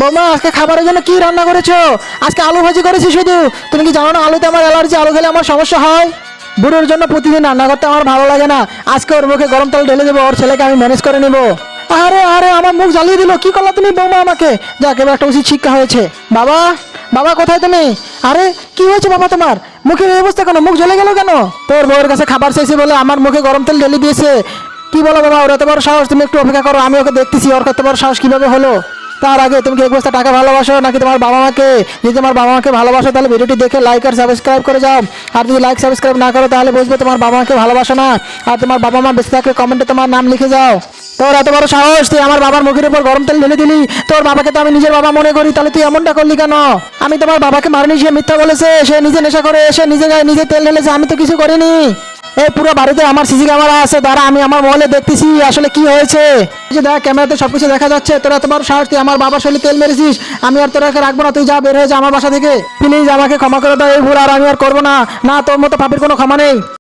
বৌমা, আজকে খাবারের জন্য কি রান্না করেছো? আজকে আলু ভাজি করেছি শুধু। তুমি কি জানো না আলুতে আমার অ্যালার্জি, আলু খেলে আমার সমস্যা হয়। বুড়োর জন্য প্রতিদিন রান্না করতে আমার ভালো লাগে না। আজকে ওর মুখে গরম তেল ঢেলে দেবো, ওর ছেলেকে আমি ম্যানেজ করে নেবো। আরে আরে, আমার মুখ জ্বালিয়ে দিল, কি করলা তুমি বৌমা আমাকে? যাক, এবার একটা উচিত শিক্ষা হয়েছে। বাবা, বাবা কোথায় তুমি? আরে কি হয়েছে বাবা তোমার? মুখের এই অবস্থা কেন? মুখ জ্বলে গেল কেন? তোর বউয়ের কাছে খাবার চাইছে বলে আমার মুখে গরম তেল ঢেলে দিয়েছে। কি বলো বাবা, ওর এত বড় সাহস? তুমি একটু অপেক্ষা করো, আমি ওকে দেখতেছি ওর কত বড় সাহস কিভাবে হলো। তার আগে তুমি কি এক বস্তা টাকা ভালোবাসো নাকি তোমার বাবা মাকে? যদি তোমার বাবা মাকে ভালোবাসো তাহলে ভিডিওটি দেখে লাইক আর সাবস্ক্রাইব করে যাও। আর যদি লাইক সাবস্ক্রাইব না করো তাহলে বুঝবে তোমার বাবা মাকে ভালোবাসো না। আর তোমার বাবা মা বেঁচে থাকলে কমেন্টে তোমার নাম লিখে যাও। তোর এত বড় সাহস, তুই আমার বাবার মুখের উপর গরম তেল ঢেলে দিলি। তোর বাবাকে তো আমি নিজের বাবা মনে করি, তাহলে তুই এমনটা করলি কেন? আমি তোমার বাবাকে মারিনি, সে মিথ্যা বলেছে। সে নিজে নেশা করে এসে নিজে গায়ে নিজে তেল ঢেলেছে, আমি তো কিছু করিনি। এই পুরো বাড়িতে আমার সিসি ক্যামেরা আছে, দ্বারা আমি আমার মোবাইলে দেখতেছি আসলে কি হয়েছে। এই যে দেখ, ক্যামেরাতে সবকিছু দেখা যাচ্ছে। তোরা এত বড় সাহস, তুই আমার বাবার শরীরে তেল মেরেছিস। আমি আর তোরাকে রাখবো না, তুই যা, বের হয়ে যা আমার বাসা থেকে। প্লিজ আমাকে ক্ষমা করে দাও, এই ভুল আর আমি আর করবো না। না, তোর মতো পাপের কোনো ক্ষমা নেই।